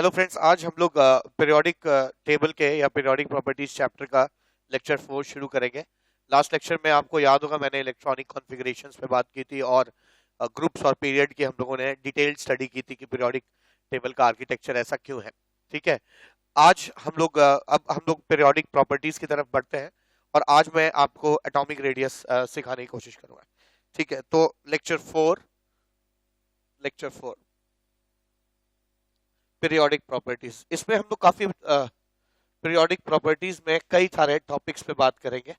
Hello friends, आज हम लोग पीरियोडिक टेबल के या पीरियोडिक प्रॉपर्टीज चैप्टर का लेक्चर 4 शुरू करेंगे। लास्ट लेक्चर में आपको याद होगा मैंने इलेक्ट्रॉनिक कॉन्फ़िगरेशंस पे बात की थी और ग्रुप्स और पीरियड की हम लोगों ने डिटेल्ड स्टडी की थी कि पीरियोडिक टेबल का आर्किटेक्चर ऐसा क्यों है। ठीक है, आज हम लोग अब हम लोग पीरियोडिक प्रॉपर्टीज की तरफ बढ़ते हैं और आज मैं आपको एटॉमिक रेडियस सिखाने की कोशिश करूंगा। ठीक है, तो लेक्चर 4 पीरियोडिक प्रॉपर्टीज, इसमें हम लोग काफी पीरियोडिक प्रॉपर्टीज में कई सारे टॉपिक्स पे बात करेंगे।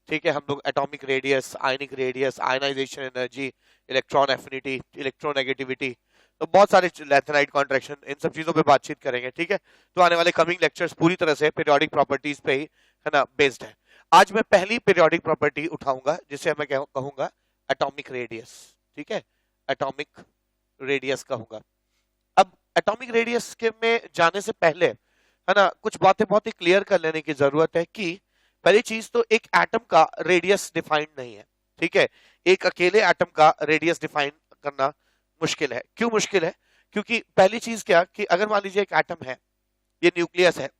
ठीक है, हम लोग atomic radius, ionic radius, ionisation energy, electron affinity, electronegativity, तो बहुत सारे लैथेनाइट कॉन्ट्रैक्शन, इन सब चीजों पे बातचीत करेंगे। ठीक है, तो आने वाले कमिंग लेक्चर्स पूरी तरह से पीरियोडिक प्रॉपर्टीज पे ही है ना बेस्ड है। आज मैं पहली पीरियोडिक प्रॉपर्टी उठाऊंगा जिसे मैं कहूंगा एटॉमिक रेडियस। ठीक है, एटॉमिक रेडियस कहूंगा। अब एटॉमिक रेडियस के में जाने से पहले है ना कुछ बातें बहुत ही क्लियर कर लेने की जरूरत है कि पहली चीज तो एक एटम का रेडियस डिफाइंड नहीं है। ठीक है, एक अकेले एटम का रेडियस डिफाइन करना मुश्किल है। क्यों मुश्किल है? क्योंकि पहली चीज क्या कि अगर मान लीजिए एक एटम है, ये न्यूक्लियस है,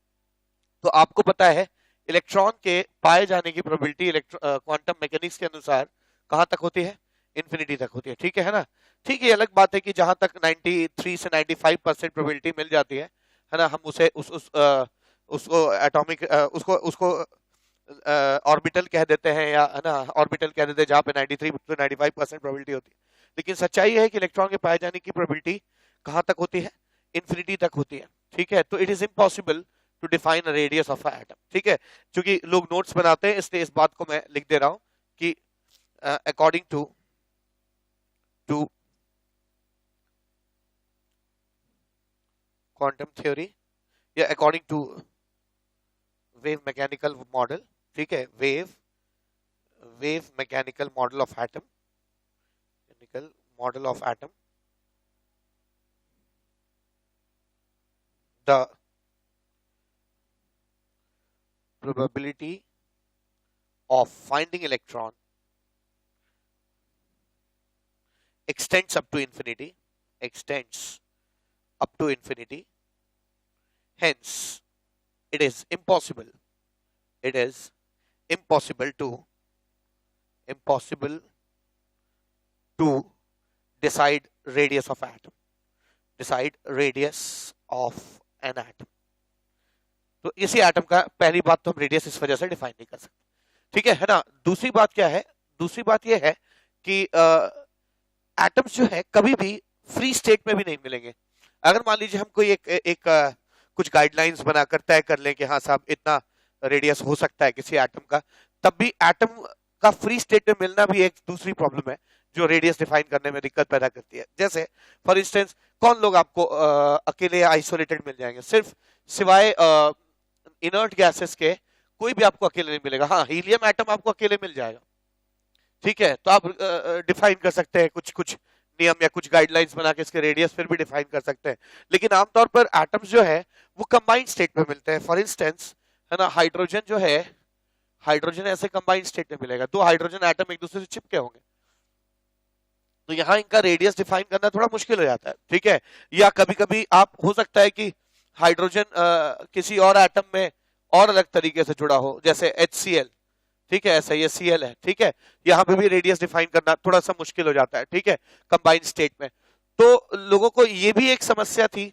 तो आपको पता है इलेक्ट्रॉन के पाए जाने की प्रोबेबिलिटी क्वांटम मैकेनिक्स के अनुसार कहां तक होती है? इंफिनिटी तक होती है। ठीक है ना? ठीक है, अलग बात है कि जहां तक 93 से 95% प्रोबेबिलिटी मिल जाती है ना, हम उसे उसको एटॉमिक उसको उसको ऑर्बिटल कह देते हैं, या है ना ऑर्बिटल कह देते हैं जहां पे 93 से 95% प्रोबेबिलिटी होती है। लेकिन सच्चाई है कि इलेक्ट्रॉन के पाए जाने की प्रोबेबिलिटी कहां तक होती है? इंफिनिटी तक होती है। ठीक है, तो it is impossible to define radius of atom. ठीक है, क्योंकि लोग नोट्स बनाते हैं इसलिए इस बात को मैं लिख दे रहा हूं कि अकॉर्डिंग टू क्वांटम थ्योरी या according to wave mechanical model, ठीक है, wave mechanical model of atom, mechanical model of atom, the probability of finding electron extends up to infinity, hence it is impossible to decide radius of an atom। तो इसी atom का पहली बात तो हम radius इस वजह से डिफाइन नहीं कर सकते। ठीक है ना? दूसरी बात क्या है? दूसरी बात यह है कि एटम्स जो है कभी भी फ्री स्टेट में भी नहीं मिलेंगे। अगर मान लीजिए हम कोई एक कुछ गाइडलाइंस बनाकर तय कर लें कि हाँ साहब इतना रेडियस हो सकता है किसी एटम का, तब भी एटम का फ्री स्टेट में मिलना भी एक दूसरी प्रॉब्लम है जो रेडियस डिफाइन करने में दिक्कत पैदा करती है। जैसे फॉर इंस्टेंस कौन लोग आपको अकेले आइसोलेटेड मिल जाएंगे? सिर्फ सिवाय इनर्ट गैसेस के कोई भी आपको अकेले नहीं मिलेगा। हाँ, हीलियम एटम आपको अकेले मिल जाएगा। ठीक है, तो आप डिफाइन कर सकते हैं कुछ नियम या कुछ गाइडलाइंस बना के इसके रेडियस फिर भी डिफाइन कर सकते हैं। लेकिन आमतौर पर एटम्स जो है वो कंबाइंड स्टेट में मिलते हैं। फॉर इंस्टेंस है ना, हाइड्रोजन जो है, हाइड्रोजन ऐसे कंबाइंड स्टेट में मिलेगा, दो हाइड्रोजन एटम एक दूसरे से चिपके होंगे, तो यहां इनका रेडियस डिफाइन करना थोड़ा मुश्किल हो जाता है। ठीक है, या कभी कभी आप हो सकता है कि हाइड्रोजन किसी और एटम में और अलग तरीके से जुड़ा हो, जैसे HCl। ठीक है, ऐसा ये Cl है। ठीक है, यहाँ पे भी रेडियस डिफाइन करना थोड़ा सा मुश्किल हो जाता है। ठीक है, कंबाइंड स्टेट में। तो लोगों को ये भी एक समस्या थी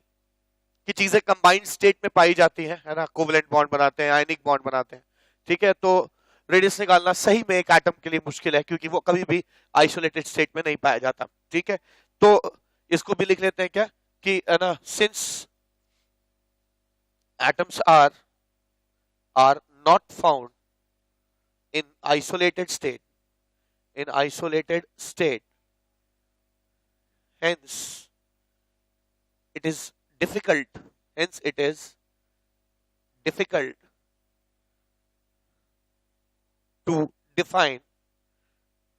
कि चीजें कंबाइंड स्टेट में पाई जाती हैं, है ना, कोवलेंट बॉन्ड बनाते हैं, आयनिक बॉन्ड बनाते हैं। ठीक है, तो रेडियस निकालना सही में एक एटम के लिए मुश्किल है क्योंकि वो कभी भी आइसोलेटेड स्टेट में नहीं पाया जाता। ठीक है, तो इसको भी लिख लेते हैं क्या कि है ना, since atoms are not found in isolated state, hence it is difficult to define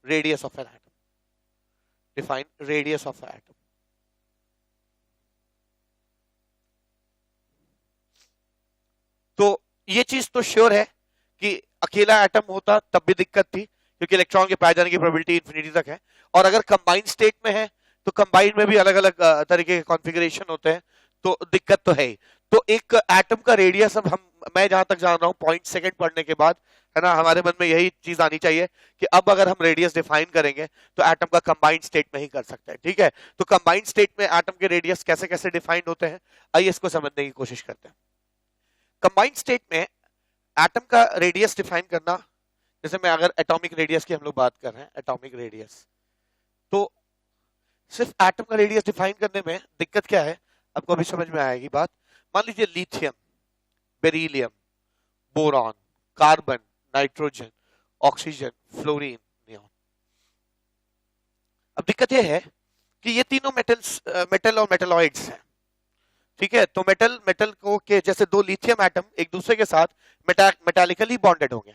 radius of an atom। तो ये चीज तो श्योर है कि अकेला एटम होता तब भी दिक्कत थी क्योंकि इलेक्ट्रॉन के पाए जाने की प्रोबेबिलिटी इंफिनिटी तक है, और अगर कंबाइंड स्टेट में है तो कंबाइंड में भी अलग अलग तरीके के कॉन्फ़िगरेशन होते हैं। तो दिक्कत तो है ही। तो एक एटम का रेडियस, अब मैं जहां तक जान रहा हूं पॉइंट सेकंड पढ़ने के बाद, है ना, हमारे मन में यही चीज आनी चाहिए कि अब अगर हम रेडियस डिफाइन करेंगे तो एटम का कंबाइंड स्टेट में ही कर सकते हैं। ठीक है, तो कंबाइंड स्टेट में एटम के रेडियस कैसे कैसे डिफाइंड होते हैं, आइए इसको समझने की कोशिश करते हैं। कंबाइंड स्टेट में एटम का रेडियस डिफाइन करना, जैसे मैं अगर एटॉमिक रेडियस की हम लोग बात कर रहे हैं, एटॉमिक रेडियस, तो सिर्फ एटम का रेडियस डिफाइन करने में दिक्कत क्या है, आपको अभी समझ में आएगी बात। मान लीजिए lithium, beryllium, boron, carbon, nitrogen, oxygen, fluorine, neon. अब दिक्कत यह है कि ये तीनों मेटल और मेटलॉइड्स हैं। ठीक है, तो मेटल को के जैसे दो लिथियम एटम एक दूसरे के साथ मेटालिकली बॉन्डेड होंगे,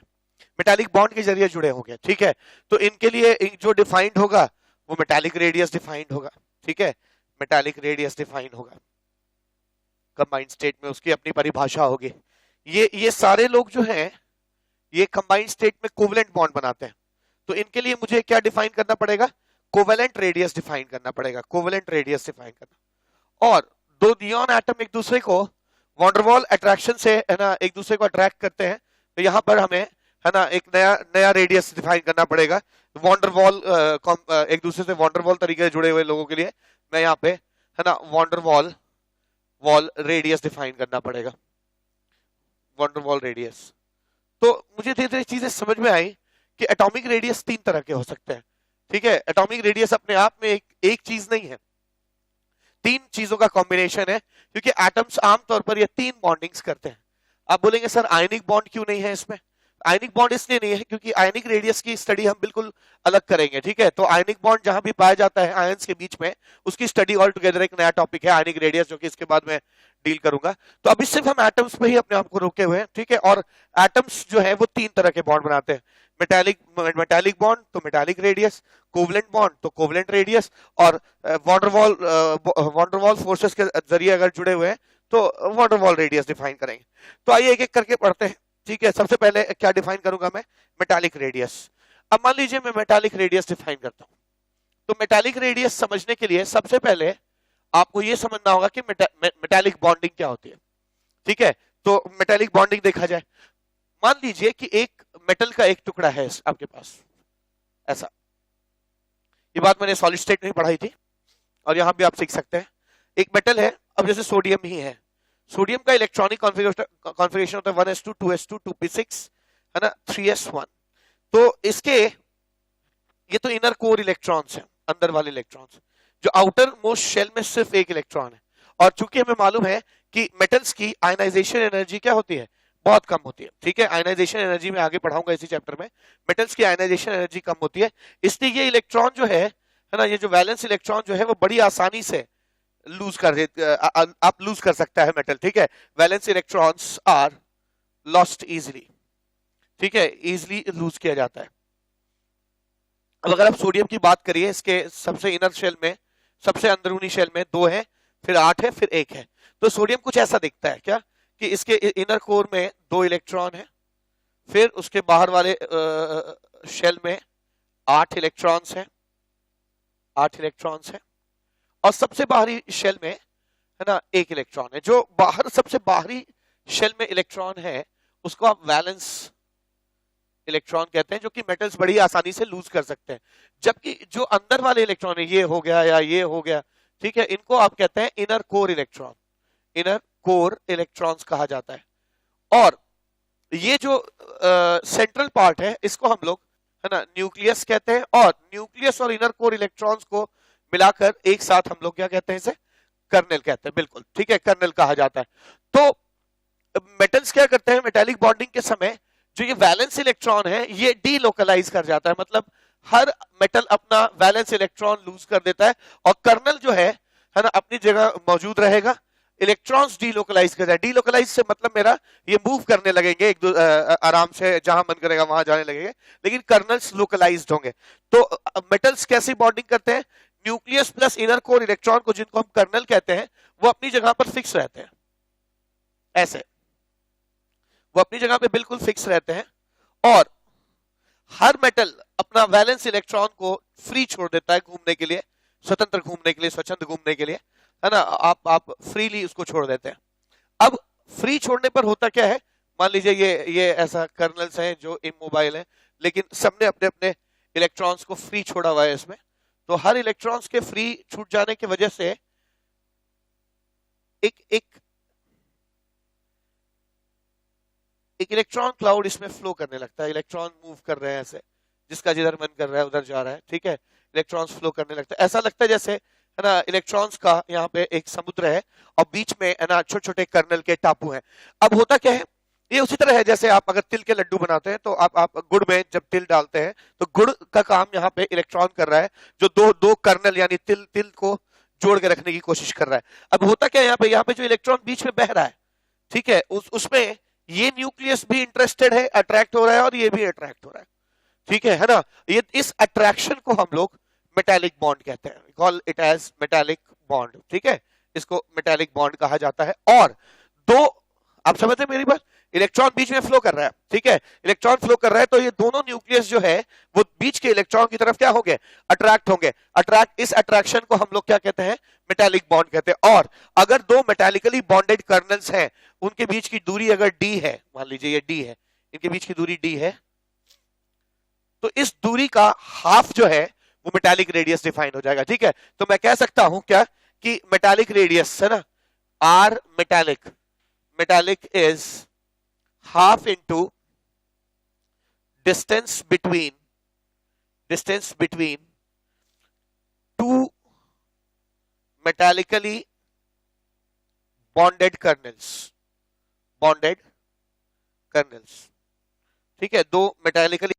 मेटालिक बॉन्ड के जरिए जुड़े होंगे। ठीक है, तो इनके लिए जो डिफाइंड होगा वो मेटालिक रेडियस डिफाइंड होगा। ठीक है, मेटालिक रेडियस डिफाइंड होगा, कंबाइंड स्टेट में उसकी अपनी परिभाषा होगी। ये सारे लोग जो हैं ये कंबाइंड स्टेट में कोवेलेंट बॉन्ड बनाते हैं, तो इनके लिए मुझे क्या डिफाइन करना पड़ेगा, कोवेलेंट रेडियस डिफाइन करना पड़ेगा, कोवेलेंट रेडियस डिफाइन करना। और दो नियॉन एटम एक दूसरे को वॉन्डरवॉल अट्रैक्शन से, है ना, एक दूसरे को अट्रैक्ट करते हैं, तो यहां पर हमें, है ना, एक नया रेडियस डिफाइन करना पड़ेगा। वॉन्डरवॉल एक दूसरे से वॉन्डरवॉल तरीके से जुड़े हुए लोगों के लिए मैं यहाँ पे, है ना, वॉन्डरवॉल रेडियस डिफाइन करना पड़ेगा, वॉन्डरवॉल रेडियस। तो मुझे धीरे धीरे चीजें समझ में आई कि एटॉमिक रेडियस तीन तरह के हो सकते हैं। ठीक है, एटॉमिक रेडियस अपने आप में एक चीज नहीं है, तीन चीजों का कॉम्बिनेशन है, क्योंकि एटम्स आमतौर पर ये तीन बॉन्डिंग्स करते हैं। आप बोलेंगे सर आयनिक बॉन्ड क्यों नहीं है इसमें, आयनिक बॉन्ड इसलिए नहीं है क्योंकि आयनिक रेडियस की स्टडी हम बिल्कुल अलग करेंगे। ठीक है, तो आयनिक बॉन्ड जहां भी पाया जाता है आयंस के बीच में, उसकी स्टडी ऑल टुगेदर एक नया टॉपिक है, आयनिक रेडियस, जो कि इसके बाद में डील करूंगा। तो अभी सिर्फ हम एटम्स पे ही अपने आप को रोके हुए हैं। ठीक है, और एटम्स जो है वो तीन तरह के बॉन्ड बनाते हैं, मेटालिक बॉन्ड तो मेटालिक रेडियस, कोवलेंट बॉन्ड तो कोवलेंट रेडियस, और वॉन्डरवॉल फोर्सेस के जरिए अगर जुड़े हुए हैं तो वॉन्डरवॉल रेडियस डिफाइन करेंगे। तो आइए एक एक करके पढ़ते हैं। ठीक है, सबसे पहले क्या डिफाइन करूंगा मैं, मेटालिक रेडियस। अब मान लीजिए मैं मेटालिक रेडियस डिफाइन करता हूं, तो मेटालिक रेडियस समझने के लिए सबसे पहले आपको यह समझना होगा कि मेटालिक बॉन्डिंग क्या होती है। ठीक है, तो मेटालिक बॉन्डिंग देखा जाए, मान लीजिए कि एक मेटल का एक टुकड़ा है आपके पास, ऐसा, ये बात मैंने सॉलिड स्टेट में पढ़ाई थी और यहां भी आप सीख सकते हैं। एक मेटल है, अब जैसे सोडियम ही है, सोडियम का इलेक्ट्रॉनिक कॉन्फ़िगरेशन होता है 1s2 2s2 2p6, है ना, 3s1। तो इसके ये तो इनर कोर इलेक्ट्रॉन्स हैं, अंदर वाले इलेक्ट्रॉन्स, जो आउटर मोस्ट शेल में सिर्फ एक इलेक्ट्रॉन है। और चूंकि हमें मालूम है कि मेटल्स की आयनाइजेशन एनर्जी क्या होती है, बहुत कम होती है। ठीक है, आयनाइजेशन एनर्जी में आगे पढ़ाऊंगा इसी चैप्टर में, मेटल्स की आयनाइजेशन एनर्जी कम होती है, इसलिए ये इलेक्ट्रॉन जो है ना, ये जो वैलेंस इलेक्ट्रॉन जो है वो बड़ी आसानी से लूज कर आप लूज कर सकता है मेटल। ठीक है, valence electrons are lost easily. ठीक है, इजीली लूज किया जाता है। अब अगर आप सोडियम की बात करिए, इसके सबसे इनर शेल में, सबसे अंदरूनी शेल में 2 है, फिर 8 है, फिर 1 है। तो सोडियम कुछ ऐसा दिखता है क्या कि इसके इनर कोर में 2 इलेक्ट्रॉन है, फिर उसके बाहर वाले शेल में 8 इलेक्ट्रॉन्स हैं, 8 इलेक्ट्रॉन्स हैं, और सबसे बाहरी शेल में, है ना, 1 इलेक्ट्रॉन है। जो बाहर सबसे बाहरी शेल में इलेक्ट्रॉन है उसको आप वैलेंस इलेक्ट्रॉन कहते हैं, जो कि मेटल्स बड़ी आसानी से लूज कर सकते हैं। जबकि जो अंदर वाले इलेक्ट्रॉन है, ये हो गया या ये हो गया, ठीक है, इनको आप कहते हैं inner core electron, inner core electrons कहा जाता है। और ये जो सेंट्रल पार्ट है इसको हम लोग, है ना, न्यूक्लियस कहते हैं, और न्यूक्लियस और इनर कोर इलेक्ट्रॉन्स को मिलाकर एक साथ हम लोग क्या कहते हैं, इसे कर्नेल कहते हैं। बिल्कुल ठीक है, कर्नेल कहा जाता है। तो मेटल्स क्या करते हैं, मेटालिक बॉन्डिंग के समय जो ये वैलेंस इलेक्ट्रॉन है ये डीलोकलाइज कर जाता है, मतलब हर मेटल अपना वैलेंस इलेक्ट्रॉन लूज कर देता है, और कर्नल जो है ना, अपनी जगह मौजूद रहेगा, इलेक्ट्रॉन्स डीलोकलाइज कर जाए। डीलोकलाइज से मतलब मेरा ये मूव करने लगेंगे एक आराम से, जहां मन करेगा वहां जाने लगेंगे, लेकिन कर्नल्स लोकलाइज्ड होंगे। तो मेटल्स कैसी बॉन्डिंग करते हैं, nucleus plus inner core electron को, जिनको हम कर्नल कहते हैं, वो अपनी जगह पर फिक्स रहते हैं, ऐसे वो अपनी जगह पे बिल्कुल फिक्स रहते हैं, और हर मेटल अपना वैलेंस इलेक्ट्रॉन को फ्री छोड़ देता है घूमने के लिए, स्वतंत्र घूमने के लिए, स्वच्छंद घूमने के लिए। है ना, आप फ्रीली उसको छोड़ देते हैं। अब फ्री छोड़ने पर होता क्या है, मान लीजिए ये ऐसा कर्नल्स हैं जो इमोबाइल है, लेकिन सबने अपने अपने इलेक्ट्रॉन्स को फ्री छोड़ा हुआ है इसमें, तो हर इलेक्ट्रॉन्स के फ्री छूट जाने की वजह से एक एक एक इलेक्ट्रॉन क्लाउड इसमें फ्लो करने लगता है। इलेक्ट्रॉन मूव कर रहे हैं ऐसे, जिसका जिधर मन कर रहा है उधर जा रहा है, ठीक है, इलेक्ट्रॉन्स फ्लो करने लगता है। ऐसा लगता है जैसे, है ना, इलेक्ट्रॉन्स का यहाँ पे एक समुद्र है और बीच में, है ना, छोटे छोटे कर्नल के टापू हैं। अब होता क्या है, ये उसी तरह है जैसे आप अगर तिल के लड्डू बनाते हैं, तो आप गुड़ में जब तिल डालते हैं तो गुड़ का काम यहाँ पे इलेक्ट्रॉन कर रहा है, जो दो दो कर्नल यानी तिल तिल को जोड़ के रखने की कोशिश कर रहा है। अब होता क्या है, यहाँ पे जो इलेक्ट्रॉन बीच में बह रहा है, ठीक है, उसमें ये न्यूक्लियस भी इंटरेस्टेड है, अट्रैक्ट हो रहा है, और ये भी अट्रैक्ट हो रहा है, ठीक है ना। ये इस अट्रैक्शन को हम लोग मेटालिक बॉन्ड कहते हैं, call it as metallic bond, ठीक है, इसको मेटालिक बॉन्ड कहा जाता है। और दो, आप समझते हैं मेरी बात, इलेक्ट्रॉन बीच में फ्लो कर रहा है, ठीक है, इलेक्ट्रॉन फ्लो कर रहा है, तो ये दोनों न्यूक्लियस जो है वो बीच के इलेक्ट्रॉन की तरफ क्या होंगे, अट्रैक्ट होंगे। इस अट्रैक्शन को हम लोग क्या कहते हैं, मेटालिक बॉन्ड कहते हैं। और अगर दो मेटालिकली बॉन्डेड कर्नल्स हैं, उनके बीच की दूरी अगर डी है, मान लीजिए ये डी है, इनके बीच की दूरी डी है, तो इस दूरी का हाफ जो है वो मेटालिक रेडियस डिफाइन हो जाएगा, ठीक है। तो मैं कह सकता हूं क्या कि मेटालिक रेडियस, है ना, r metallic is half into distance between two metallically bonded kernels, ठीक है, दो मेटालिकली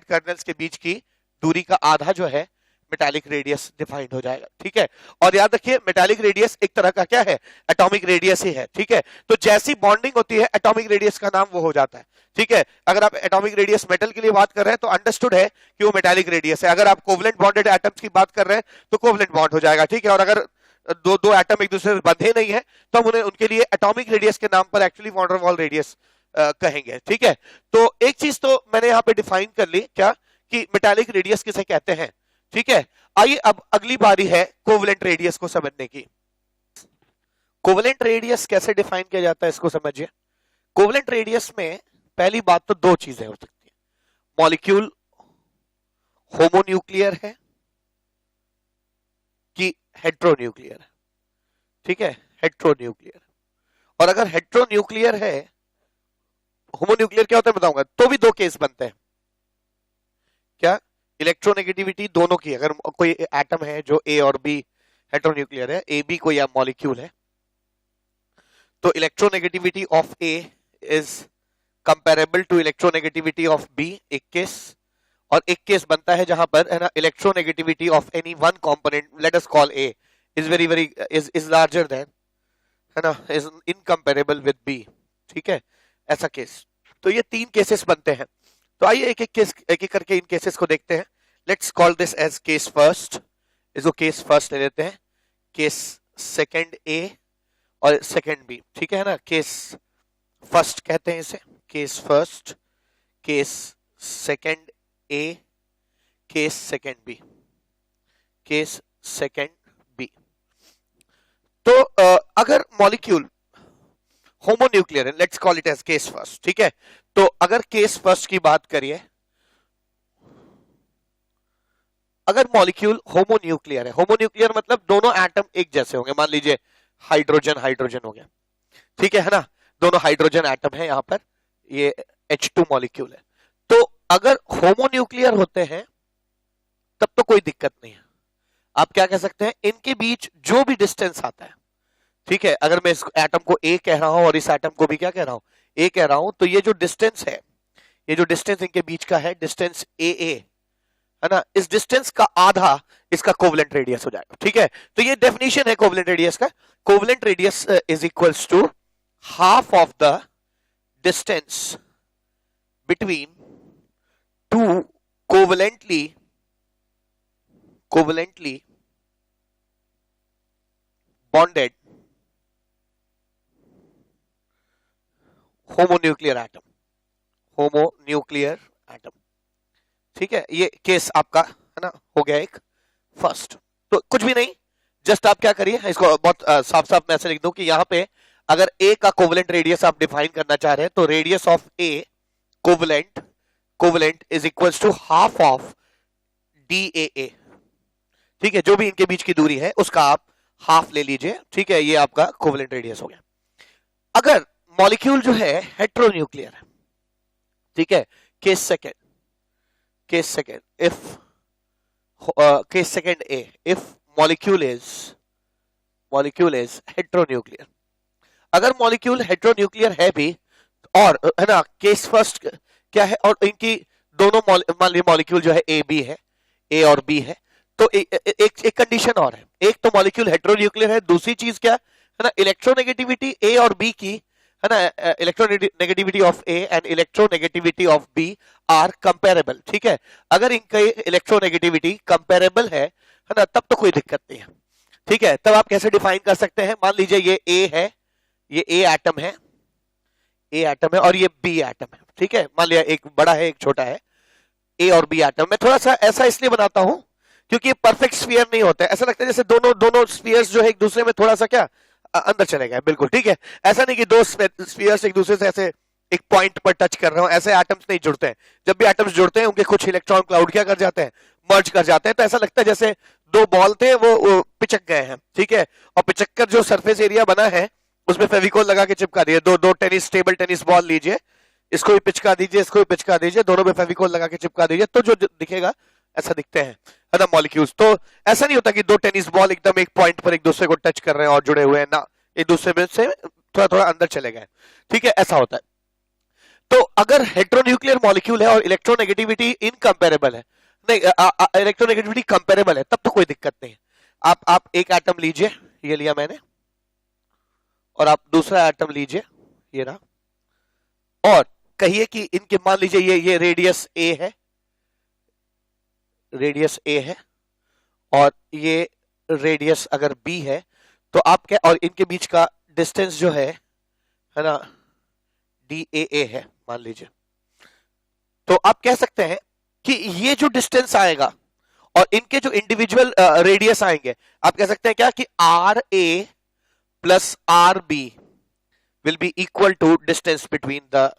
कर्नल्स के बीच की दूरी का आधा जो है मेटालिक रेडियस डिफाइंड हो जाएगा, ठीक है। और याद रखिए मेटालिक रेडियस एक तरह का क्या है, एटॉमिक रेडियस ही है, ठीक है। तो जैसी बॉन्डिंग होती है एटॉमिक रेडियस का नाम वो हो जाता है, ठीक है। अगर आप एटॉमिक रेडियस मेटल के लिए बात कर रहे हैं तो अंडरस्टूड है कि वो मेटालिक रेडियस है। अगर आप कोवलेंट बॉन्डेड एटम्स की बात कर रहे हैं तो कोवलेंट बॉन्ड हो जाएगा, ठीक है। और अगर दो एटम एक दूसरे से बंधे नहीं है तो हम उन्हें उनके लिए एटॉमिक रेडियस के नाम पर actually van der Waals radius कहेंगे, ठीक है। तो एक चीज तो मैंने यहाँ पे डिफाइन कर ली, क्या कि मेटालिक रेडियस किसे कहते हैं, ठीक है। आइए अब अगली बारी है कोवलेंट रेडियस को समझने की। कोवलेंट रेडियस कैसे डिफाइन किया जाता है इसको समझिए। कोवलेंट रेडियस में पहली बात तो दो चीजें हो सकती है, मॉलिक्यूल होमोन्यूक्लियर है कि हेट्रोन्यूक्लियर है, ठीक है, हेट्रोन्यूक्लियर। और अगर हेट्रोन्यूक्लियर है, होमोन्यूक्लियर क्या होता है बताऊंगा, तो भी दो केस बनते हैं, क्या, इलेक्ट्रोनेगेटिविटी दोनों की, अगर कोई एटम है जो ए और बी हेट्रोन्यूक्लियर है, ए बी कोई मॉलिक्यूल है, तो electronegativity of A is comparable to electronegativity of B, एक केस। और एक केस बनता है जहां पर, है ना, electronegativity of any one component, let us call A, is very is larger than, है ना, इज इनकंपेरेबल विद बी, ठीक है, ऐसा केस। तो ये तीन केसेस बनते हैं। तो आइए एक एक करके इन केसेस को देखते हैं। Let's call this as case first, इसको केस फर्स्ट ले लेते हैं, केस सेकंड ए और सेकंड बी, ठीक है ना, केस फर्स्ट कहते हैं इसे, case first, case second A, case second B, case second B. तो अगर मॉलिक्यूल होमोन्यूक्लियर है, let's call it as case first, ठीक है। तो अगर केस फर्स्ट की बात करिए, अगर मॉलिक्यूल होमोन्यूक्लियर है, होमोन्यूक्लियर मतलब दोनों एटम एक जैसे होंगे, मान लीजिए हाइड्रोजन हाइड्रोजन हो गया, ठीक है ना, दोनों हाइड्रोजन एटम है यहां पर, ये H2 मॉलिक्यूल है। तो अगर होमोन्यूक्लियर होते हैं तब तो कोई दिक्कत नहीं है, आप क्या कह सकते हैं, इनके बीच जो भी डिस्टेंस आता है, ठीक है, अगर मैं इस एटम को ए कह रहा हूं और इस एटम को भी क्या कह रहा हूं, ए कह रहा हूं, तो ये जो डिस्टेंस है, ये जो डिस्टेंस इनके बीच का है, डिस्टेंस ए है ना, इस डिस्टेंस का आधा इसका कोवलेंट रेडियस हो जाएगा, ठीक है। तो ये डेफिनेशन है कोवलेंट रेडियस का, covalent radius is equals to half of the distance between two covalently bonded homonuclear atom, ठीक है। ये केस आपका, है ना, हो गया एक फर्स्ट। तो कुछ भी नहीं, जस्ट आप क्या करिए, इसको बहुत साफ साफ मैं ऐसे लिख दूं कि यहाँ पे अगर ए का कोवलेंट रेडियस आप डिफाइन करना चाह रहे हैं तो radius of A covalent is equals to half of D A. ठीक है, जो भी इनके बीच की दूरी है उसका आप हाफ ले लीजिए। ठीक है, ये आपका कोवलेंट रेडियस हो गया। अगर मॉलिक्यूल जो है हेट्रोन्यूक्लियर है, ठीक है, case second A, if molecule is heteronuclear, अगर मॉलिक्यूल हेट्रोन्यूक्लियर है भी, और है ना, केस फर्स्ट क्या है, और इनकी दोनों मान लीजिए मॉलिक्यूल जो है ए बी है, ए और बी है, तो एक कंडीशन और है। एक तो मॉलिक्यूल हेट्रोन्यूक्लियर है, दूसरी चीज क्या है ना, इलेक्ट्रोनेगेटिविटी ए और बी की, है ना, electronegativity of A and electronegativity of B are comparable. ठीक है, अगर इनका इलेक्ट्रोनेगेटिविटी कंपेरेबल है ना, तब तो कोई दिक्कत नहीं है। ठीक है, तब आप कैसे डिफाइन कर सकते हैं, मान लीजिए ये ए है, ये ए एटम है, और ये बी एटम है। ठीक है, मान लिया एक बड़ा है एक छोटा है, ए और बी एटम। मैं थोड़ा सा ऐसा इसलिए बनाता हूं क्योंकि परफेक्ट स्फीयर नहीं होता है, ऐसा लगता है जैसे दोनों स्फीयर्स जो है एक दूसरे में थोड़ा सा क्या अंदर चले गए। बिल्कुल ठीक है, ऐसा नहीं कि दो स्फीयर्स एक दूसरे से ऐसे एक पॉइंट पर टच कर रहे हो, ऐसे एटम्स नहीं जुड़ते हैं। जब भी एटम्स जुड़ते हैं उनके कुछ इलेक्ट्रॉन क्लाउड क्या कर जाते हैं, मर्ज कर जाते हैं, तो ऐसा लगता है जैसे दो बॉल थे वो पिचक गए हैं। ठीक है, और पिचक कर जो सरफेस एरिया बना है उसमें फेविकोल लगा के चिपका दिए। दो टेबल टेनिस बॉल लीजिए, इसको भी पिचका दीजिए, इसको भी पिचका दीजिए, दोनों में फेविकोल लगा के चिपका दीजिए, तो जो दिखेगा ऐसा दिखते हैं, है ना, मॉलिक्यूल्स। तो ऐसा नहीं होता कि दो टेनिस बॉल एकदम एक पॉइंट पर एक दूसरे को टच कर रहे हैं और जुड़े हुए हैं ना, एक दूसरे में से थोड़ा थोड़ा अंदर चले गए। ठीक है, ऐसा होता है। तो अगर हेट्रोन्यूक्लियर मॉलिक्यूल है और इलेक्ट्रोनेगेटिविटी इनकंपेरेबल है, नहीं इलेक्ट्रोनेगेटिविटी कंपेरेबल है, तब तो कोई दिक्कत नहीं है। आप एक एटम लीजिए, ये लिया मैंने, और आप दूसरा एटम लीजिए, ये रहा, और कहिए कि इनके मान लीजिए ये रेडियस ए है और ये रेडियस अगर बी है, तो आप क्या, और इनके बीच का डिस्टेंस जो है ना, डी ए है मान लीजिए, तो आप कह सकते हैं कि ये जो डिस्टेंस आएगा और इनके जो इंडिविजुअल रेडियस आएंगे, आप कह सकते हैं क्या कि R A plus R B will be equal to distance between the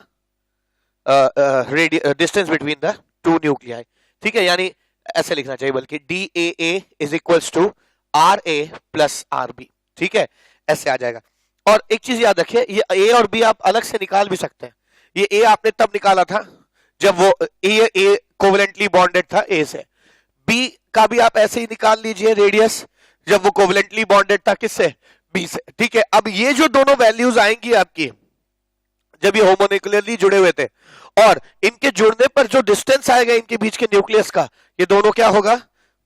two nuclei. ठीक है, यानी ऐसे लिखना चाहिए, बल्कि D A is equals to R A plus R B. ठीक है, ऐसे आ जाएगा। और एक चीज याद रखिए, ये ए और बी आप अलग से निकाल भी सकते हैं। ये ए आपने तब निकाला था जब वो ए कोवेलेंटली बॉन्डेड था ए से, बी का भी आप ऐसे ही निकाल लीजिए रेडियस, जब वो कोवेलेंटली बॉन्डेड था किससे, बी से। ठीक है, अब ये जो दोनों वैल्यूज आएंगी आपकी जब ये होमोन्यूक्लियरली जुड़े हुए थे, और इनके जुड़ने पर जो डिस्टेंस आएगा इनके बीच के न्यूक्लियस का, ये दोनों क्या होगा,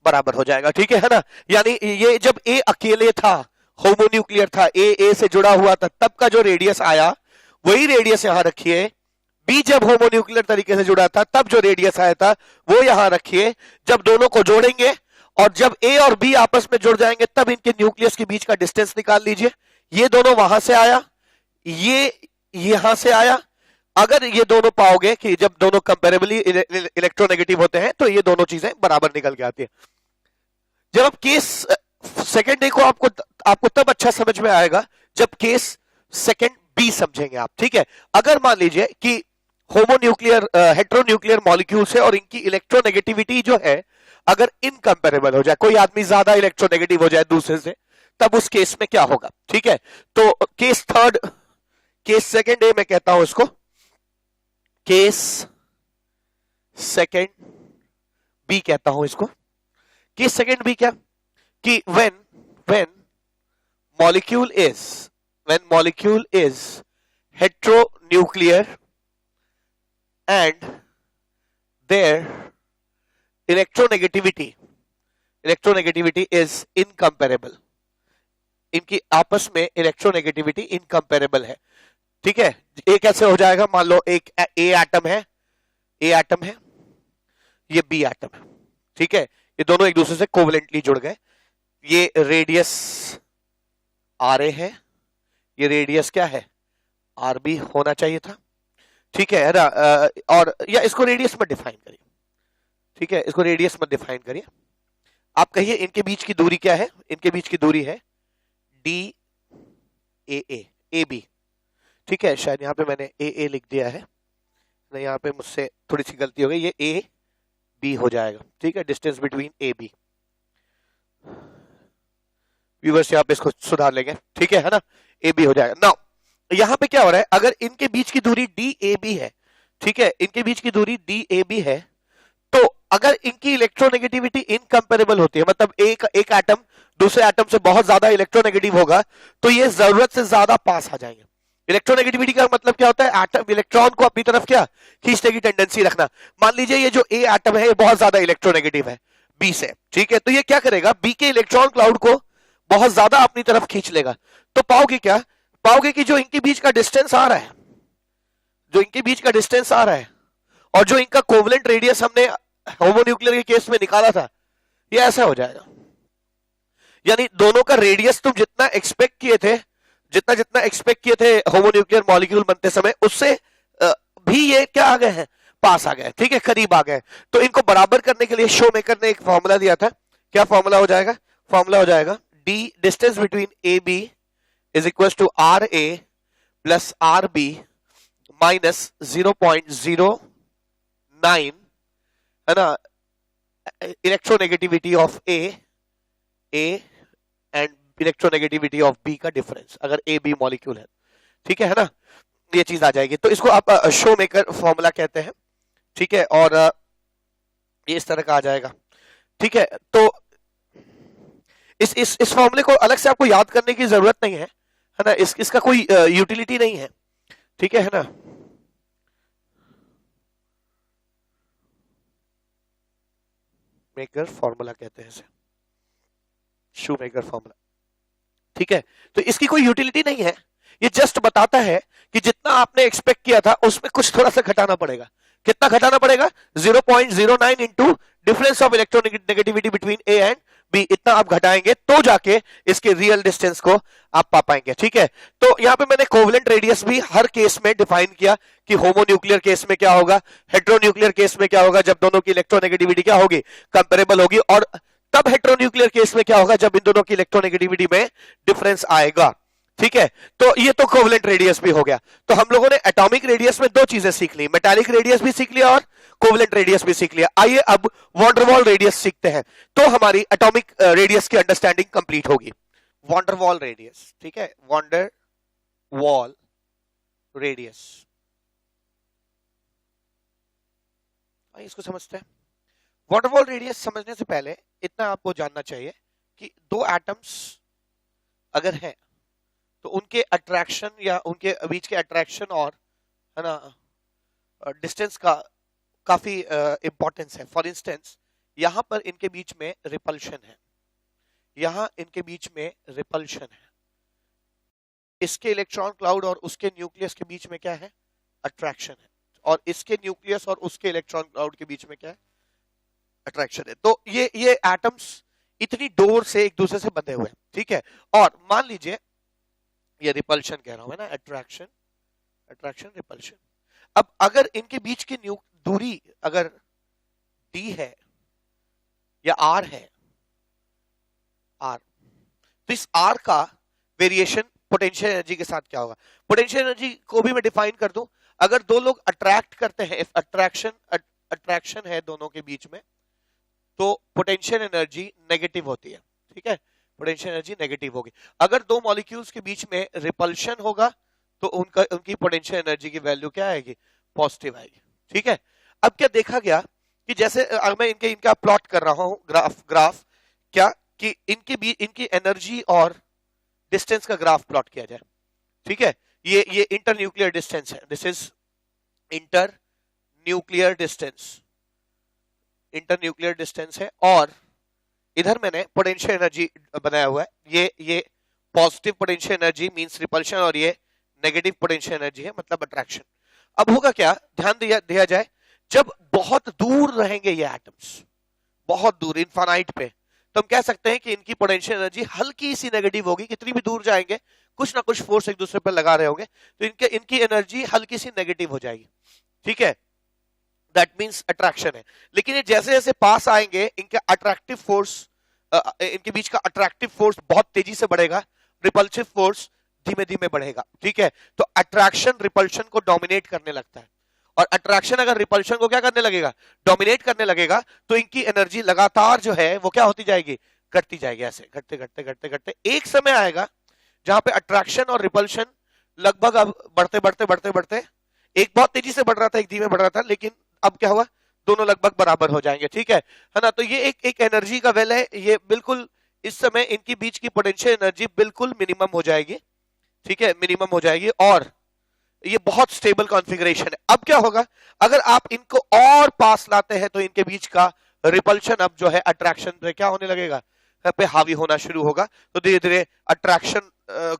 बराबर हो जाएगा। ठीक है ना, यानी ये जब ए अकेले था, होमोन्यूक्लियर था, ए से जुड़ा हुआ था, तब का जो रेडियस आया वही रेडियस यहां रखिए। बी जब होमोन्यूक्लियर तरीके से जुड़ा था तब जो रेडियस आया था वो यहां रखिए। जब दोनों को जोड़ेंगे और जब ए और बी आपस में जुड़ जाएंगे तब इनके न्यूक्लियस के बीच का डिस्टेंस निकाल लीजिए। ये दोनों वहां से आया, ये यहां से आया। अगर ये दोनों पाओगे कि जब दोनों कंपेरेबली इलेक्ट्रोनेगेटिव होते हैं तो ये दोनों चीजें बराबर निकल के आती है। जब आप केस सेकेंड ए को आपको तब अच्छा समझ में आएगा जब केस सेकेंड बी समझेंगे आप। ठीक है, अगर मान लीजिए कि होमोन्यूक्लियर हेट्रोन्यूक्लियर मॉलिक्यूल्स है और इनकी इलेक्ट्रोनेगेटिविटी जो है अगर इनकंपेरेबल हो जाए, कोई आदमी ज्यादा इलेक्ट्रोनेगेटिव हो जाए दूसरे से, तब उस केस में क्या होगा। ठीक है, तो केस सेकेंड ए मैं कहता हूं इसको, केस सेकेंड बी कहता हूं इसको। केस सेकेंड बी क्या कि when molecule is heteronuclear and their electronegativity is incomparable, इनकी आपस में इलेक्ट्रोनेगेटिविटी इनकंपेरेबल है। ठीक है, ए कैसे हो जाएगा, मान लो एक ए एटम है, ये बी एटम है। ठीक है, ये दोनों एक दूसरे से कोवेलेंटली जुड़ गए। ये रेडियस आर ए है, ये रेडियस क्या है, आर बी होना चाहिए था। ठीक है ना, और या इसको रेडियस में डिफाइन करिए। ठीक है, इसको रेडियस में डिफाइन करिए। आप कहिए इनके बीच की दूरी क्या है? इनके बीच की दूरी है डी ए ए बी। ठीक है, शायद यहाँ पे मैंने ए लिख दिया है, नहीं यहाँ पे मुझसे थोड़ी सी गलती हो गई, ये ए बी हो जाएगा। ठीक है, distance between A B. Viewers यहाँ पे इसको सुधार लेंगे, ठीक है ना, ए बी हो जाएगा। नाउ यहाँ पे क्या हो रहा है, अगर इनके बीच की दूरी डी ए बी है, ठीक है, इनके बीच की दूरी डी ए बी है, तो अगर इनकी इलेक्ट्रोनेगेटिविटी इनकंपेरेबल होती है, मतलब एक एटम दूसरे एटम से बहुत ज्यादा इलेक्ट्रोनेगेटिव होगा, तो ये जरूरत से ज्यादा पास आ जाएंगे। इलेक्ट्रोनेगेटिविटी का मतलब क्या होता है? एटम इलेक्ट्रॉन को अपनी तरफ क्या खींचने की टेंडेंसी रखना। मान लीजिए ये जो ए एटम है ये बहुत ज्यादा इलेक्ट्रोनेगेटिव है बी से, ठीक है, तो ये क्या करेगा, बी के इलेक्ट्रॉन क्लाउड को बहुत ज्यादा अपनी तरफ खींच लेगा। तो पाओगे क्या, पाओगे कि जो इनके बीच का डिस्टेंस आ रहा है, जो इनके बीच का डिस्टेंस आ रहा है और जो इनका कोवलेंट रेडियस हमने होमोन्यूक्लियर के केस में निकाला था, ये ऐसा हो जाएगा। यानी दोनों का रेडियस तुम जितना एक्सपेक्ट किए थे, जितना जितना एक्सपेक्ट किए थे होमोन्यूक्लियर मॉलिक्यूल बनते समय, उससे भी ये क्या आ गए हैं, पास आ गए, ठीक है, करीब आ गए। तो इनको बराबर करने के लिए शो मेकर ने एक फॉर्मूला दिया था। क्या फॉर्मूला हो जाएगा? फॉर्मूला हो जाएगा D distance between A B is equal to R A plus R B minus 0.09, है ना, electronegativity of A and electronegativity of B का डिफरेंस, अगर ए बी मॉलिक्यूल है, ठीक है ना, ये चीज आ जाएगी। तो इसको आप शो मेकर फॉर्मूला कहते हैं, ठीक है, और ये इस तरह का आ जाएगा, ठीक है। तो इस फॉर्मूले को अलग से आपको याद करने की जरूरत नहीं है ना, इसका कोई यूटिलिटी नहीं है, ठीक है ना। मेकर फॉर्मूला कहते हैं इसे, शू मेकर फॉर्मूला, ठीक है। तो इसकी कोई यूटिलिटी नहीं है, ये जस्ट बताता है कि जितना आपने एक्सपेक्ट किया था उसमें कुछ थोड़ा सा घटाना पड़ेगा। कितना घटाना पड़ेगा? 0.09 into difference of electronegativity between A and B, इतना आप घटाएंगे तो जाके इसके रियल डिस्टेंस को आप पा पाएंगे, ठीक है। तो यहाँ पे मैंने कोवलेंट रेडियस भी हर केस में डिफाइन किया कि होमोन्यूक्लियर केस में क्या होगा, हेट्रोन्यूक्लियर केस में क्या होगा, जब दोनों की इलेक्ट्रोनेगेटिविटी क्या होगी, कंपेरेबल होगी, और तब हेट्रोन्यूक्लियर केस में क्या होगा, जब इन दोनों की इलेक्ट्रोनेगेटिविटी में डिफरेंस आएगा, ठीक है। तो ये तो कोवलेंट रेडियस भी हो गया। तो हम लोगों ने एटॉमिक रेडियस में दो चीजें सीख ली, मेटालिक रेडियस भी सीख लिया और कोवलेंट रेडियस भी सीख लिया। आइए अब वॉन्डरवॉल रेडियस सीखते हैं, तो हमारी एटॉमिक रेडियस की अंडरस्टैंडिंग कंप्लीट होगी। वॉन्डरवॉल रेडियस, ठीक है, वॉन्डरवॉल रेडियस, इसको समझते हैं। वॉन्डरवॉल रेडियस समझने से पहले इतना आपको जानना चाहिए कि दो एटम्स अगर हैं तो उनके अट्रैक्शन या उनके बीच के अट्रैक्शन और, है ना, डिस्टेंस का काफी इंपॉर्टेंस है। फॉर इंस्टेंस यहां पर इनके बीच में रिपल्शन है, यहां इनके बीच में रिपल्शन है, इसके इलेक्ट्रॉन क्लाउड और उसके न्यूक्लियस के बीच में क्या है, अट्रैक्शन है, और इसके न्यूक्लियस और उसके इलेक्ट्रॉन क्लाउड के बीच में क्या है, अट्रैक्शन है। तो ये एटम्स इतनी डोर से एक दूसरे से बंधे हुए हैं, ठीक है। और मान लीजिए ये रिपल्शन कह रहा हूं, है ना, अट्रैक्शन अट्रैक्शन रिपल्शन। अब अगर इनके बीच की दूरी अगर d है या r है, r, तो इस r का वेरिएशन पोटेंशियल एनर्जी के साथ क्या होगा? पोटेंशियल एनर्जी को भी मैं डिफाइन कर दूं, अगर दो लोग अट्रैक्ट करते हैं, इफ अट्रैक्शन है दोनों के बीच में, तो पोटेंशियल एनर्जी नेगेटिव होती है, ठीक है, पोटेंशियल एनर्जी नेगेटिव होगी। अगर दो मॉलिक्यूल्स के बीच में रिपल्शन होगा तो उनकी पोटेंशियल एनर्जी की वैल्यू क्या आएगी, पॉजिटिव आएगी, ठीक है। अब क्या देखा गया कि जैसे मैं इनका प्लॉट कर रहा हूं ग्राफ क्या कि इनकी एनर्जी और डिस्टेंस का ग्राफ प्लॉट किया जाए, ठीक है। ये इंटर न्यूक्लियर डिस्टेंस है, this is inter nuclear distance है, और इधर मैंने पोटेंशियल एनर्जी बनाया हुआ है, ये positive potential energy means repulsion और ये नेगेटिव पोटेंशियल एनर्जी है, मतलब अट्रैक्शन। अब होगा क्या, ध्यान दिया जाए, जब बहुत दूर रहेंगे ये एटम्स, बहुत दूर इनफाइनाइट पे, तो हम कह सकते हैं कि इनकी पोटेंशियल एनर्जी हल्की सी नेगेटिव होगी। कितनी भी दूर जाएंगे कुछ ना कुछ फोर्स एक दूसरे पर लगा रहे होंगे, तो इनकी एनर्जी हल्की सी नेगेटिव हो जाएगी, ठीक है, दैट मींस अट्रैक्शन है। लेकिन ये जैसे जैसे पास आएंगे इनका अट्रैक्टिव फोर्स इनके बीच का अट्रैक्टिव फोर्स बहुत तेजी से बढ़ेगा, रिपल्सिव फोर्स धीमे धीमे बढ़ेगा। ठीक है, तो अट्रैक्शन रिपल्शन को डोमिनेट करने लगता है, और अट्रैक्शन अगर रिपल्शन को क्या करने लगेगा, डोमिनेट करने लगेगा, तो इनकी एनर्जी लगातार जो है वो क्या होती जाएगी, घटती जाएगी। ऐसे घटते घटते घटते घटते एक समय आएगा जहां पे अट्रैक्शन और रिपल्शन लगभग अब बढ़ते बढ़ते बढ़ते बढ़ते, एक बहुत तेजी से बढ़ रहा था, एक धीमे बढ़ रहा था, लेकिन अब क्या हुआ, दोनों लगभग बराबर हो जाएंगे। ठीक है ना, तो ये एक एनर्जी का वेल है, ये बिल्कुल इस समय इनके बीच की पोटेंशियल एनर्जी बिल्कुल मिनिमम हो जाएगी। ठीक है, मिनिमम हो जाएगी, और ये बहुत स्टेबल कॉन्फ़िगरेशन है। अब क्या होगा, अगर आप इनको और पास लाते हैं तो इनके बीच का रिपल्शन अब जो है अट्रैक्शन पे क्या होने लगेगा, पे हावी होना शुरू होगा। तो धीरे धीरे अट्रैक्शन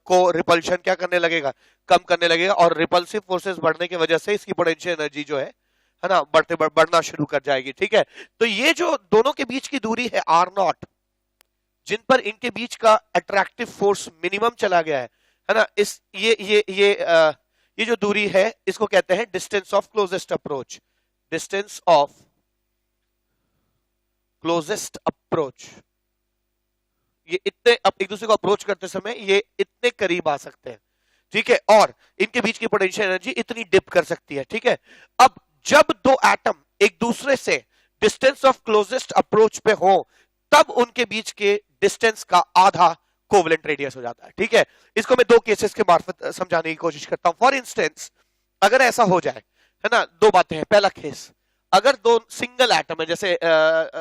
को रिपल्शन क्या करने लगेगा, कम करने लगेगा, और रिपल्सिव फोर्सेस बढ़ने की वजह से इसकी पोटेंशियल एनर्जी जो है ना, बढ़ना शुरू कर जाएगी। ठीक है, तो ये जो दोनों के बीच की दूरी है R0, जिन पर इनके बीच का अट्रैक्टिव फोर्स मिनिमम चला गया है ना, इस ये जो दूरी है इसको कहते हैं distance of closest approach. Distance of closest approach, ये इतने अब एक दूसरे को अप्रोच करते समय ये इतने करीब आ सकते हैं। ठीक है, और इनके बीच की पोटेंशियल एनर्जी इतनी डिप कर सकती है। ठीक है, अब जब दो एटम एक दूसरे से डिस्टेंस ऑफ क्लोजेस्ट अप्रोच पे हो, तब उनके बीच के डिस्टेंस का आधा कोवेलेंट रेडियस हो जाता है। ठीक है, इसको मैं दो केसेस के मार्फत समझाने की कोशिश करता हूं। फॉर इंस्टेंस, अगर ऐसा हो जाए, है ना, दो बातें हैं। पहला केस, अगर दो सिंगल एटम है, जैसे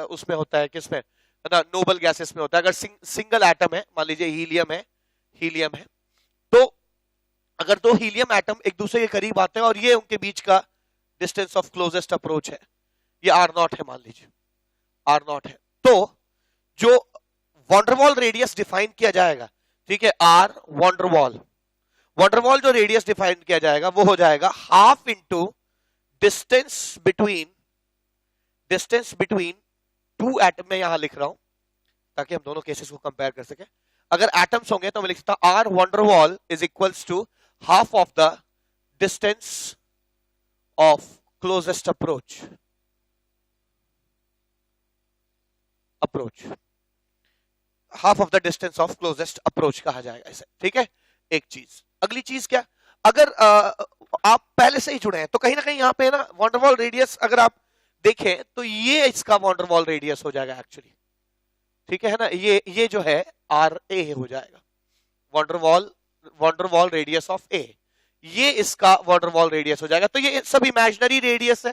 उसमें होता है, किसमें, है ना, नोबल गैसेस में होता है, अगर सिंगल एटम है, मान लीजिए हीलियम है, तो अगर दो हीलियम एटम एक दूसरे के करीब आते हैं और ये उनके बीच का डिस्टेंस ऑफ क्लोजेस्ट अप्रोच है, ये R0 है, मान लीजिए R0 है, तो जो वॉन्डरवॉल रेडियस डिफाइन किया जाएगा, ठीक है, R वॉन्डरवॉल जो रेडियस डिफाइन किया जाएगा वो हो जाएगा half into distance between to atom. में यहां लिख रहा हूं ताकि हम दोनों केसेस को कंपेयर कर सके। अगर एटम्स होंगे तो मैं लिख सकता हूं R van der Waals is equals to half of the distance of closest approach. Half of the distance of closest approach कहा जाएगा इसे। ठीक है, एक चीज। अगली चीज क्या, अगर आप पहले से ही जुड़े हैं तो कहीं ना कहीं यहाँ पे ना वॉन्डरवॉल रेडियस अगर आप देखें तो ये इसका वॉन्डरवॉल रेडियस हो जाएगा एक्चुअली। ठीक है ना, ये जो है RA हो जाएगा, वॉन्डरवॉल रेडियस ऑफ A, ये इसका वॉन्डरवॉल रेडियस हो जाएगा। तो ये सब इमेजिनरी रेडियस है।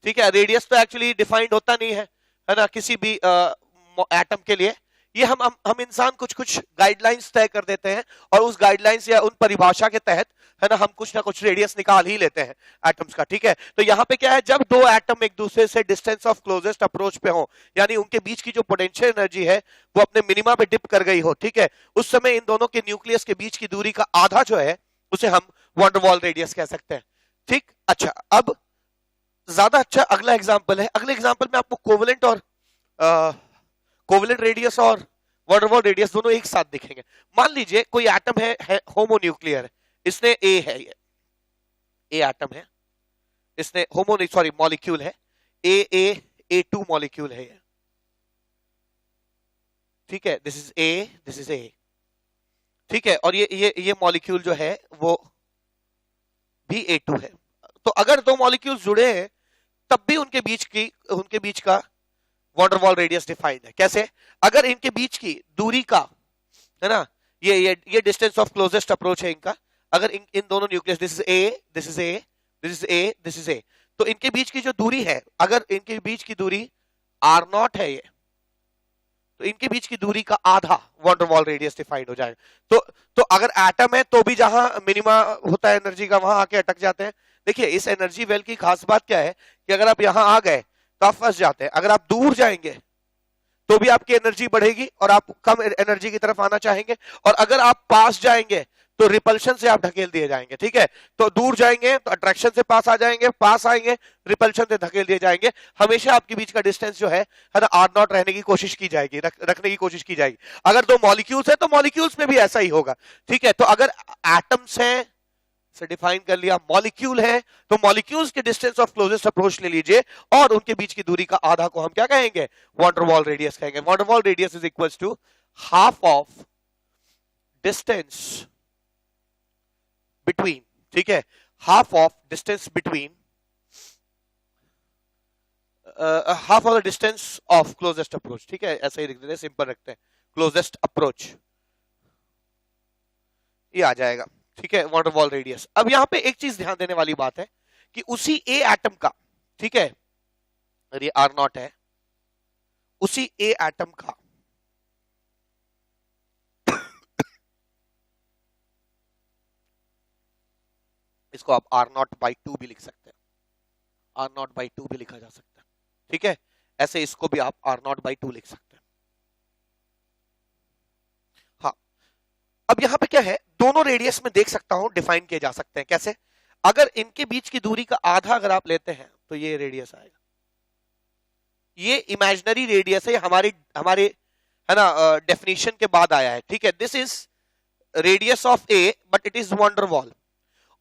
ठीक है, रेडियस तो एक्चुअली डिफाइंड होता नहीं है ना, किसी भी एटम के लिए। ये हम इंसान कुछ गाइडलाइंस तय कर देते हैं, और उस गाइडलाइंस या उन परिभाषा के तहत, है ना, हम कुछ ना कुछ रेडियस निकाल ही लेते हैं एटम्स का। ठीक है, तो यहाँ पे क्या है, जब दो एटम एक दूसरे से डिस्टेंस ऑफ क्लोजेस्ट अप्रोच पे हो, यानी उनके बीच की जो पोटेंशियल एनर्जी है वो अपने मिनिमा पे डिप कर गई हो, ठीक है, उस समय इन दोनों के न्यूक्लियस के बीच की दूरी का आधा जो है उसे हम वॉन्डरवॉल रेडियस कह सकते हैं। ठीक, अच्छा, अब ज्यादा अच्छा अगला एग्जाम्पल है। अगले एग्जाम्पल में आपको कोवेलेंट रेडियस और वॉन्डरवॉल रेडियस दोनों एक साथ दिखेंगे। मान लीजिए कोई एटम है होमोन्यूक्लियर है, इसने ए है, ये ए एटम है, इसने मॉलिक्यूल है, A2 मॉलिक्यूल है ये। ठीक है, दिस इज ए। ठीक है, और ये मॉलिक्यूल जो है वो भी A2 है। तो अगर दो मॉलिक्यूल्स जुड़े हैं तब भी उनके बीच का वॉन्डरवॉल रेडियस डिफाइंड है। कैसे, अगर इनके बीच की दूरी का, है ना, ये डिस्टेंस ऑफ क्लोजेस्ट अप्रोच है इनका, अगर इन दोनों न्यूक्लियस, दिस इज ए, तो इनके बीच की जो दूरी है, अगर इनके बीच की दूरी R0 है ये, तो इनके बीच की दूरी का आधा वॉन्डरवॉल रेडियस डिफाइंड हो जाएगा। तो अगर एटम है तो भी जहां मिनिमा होता है एनर्जी का, वहां आके अटक जाते हैं। देखिए, इस एनर्जी वेल की खास बात क्या है कि अगर आप यहां आ गए तो आप फंस जाते हैं, अगर आप दूर जाएंगे तो भी आपकी एनर्जी बढ़ेगी और आप कम एनर्जी की तरफ आना चाहेंगे, और अगर आप पास जाएंगे तो रिपल्शन से आप ढकेल दिए जाएंगे। ठीक है, तो दूर जाएंगे तो अट्रैक्शन से पास आ जाएंगे, पास आएंगे रिपल्शन से धकेल दिए जाएंगे। हमेशा आपके बीच का डिस्टेंस जो है ना, R0 रहने की कोशिश की जाएगी, रखने की कोशिश की जाएगी। अगर दो मॉलिक्यूल्स है तो मॉलिक्यूल्स में भी ऐसा ही होगा। ठीक है, तो अगर एटम्स हैं से डिफाइन कर लिया। मॉलिक्यूल है तो मॉलिक्यूल्स के डिस्टेंस ऑफ क्लोजेस्ट अप्रोच ले लीजिए और उनके बीच की दूरी का आधा को हम क्या कहेंगे, वॉन डेर वाल रेडियस कहेंगे। Van der Waals radius is equals to half of distance between, ठीक है, half of distance between half of the distance of closest approach, ठीक है, ऐसे ही लिख देते हैं, सिंपल रखते हैं, क्लोजेस्ट अप्रोच, ये आ जाएगा, ठीक है, वॉन डेर वाल रेडियस। अब यहां पे एक चीज ध्यान देने वाली बात है कि उसी ए एटम का, ठीक है, और ये आर नॉट है, उसी ए एटम का इसको आप आर नॉट बाई 2 भी लिख सकते हैं, आर नॉट बाई 2 भी लिखा जा सकता है, ठीक है, ऐसे इसको भी आप आर नॉट बाई 2 लिख सकते हैं। हाँ, अब यहां पे क्या है, दोनों रेडियस में देख सकता हूं डिफाइन किए जा सकते हैं, कैसे, अगर इनके बीच की दूरी का आधा अगर आप लेते हैं तो ये रेडियस आएगा, ये इमेजिनरी रेडियस है, हमारे हमारे है ना डेफिनेशन के बाद आया है, ठीक है, this is radius of A but it is van der Waals,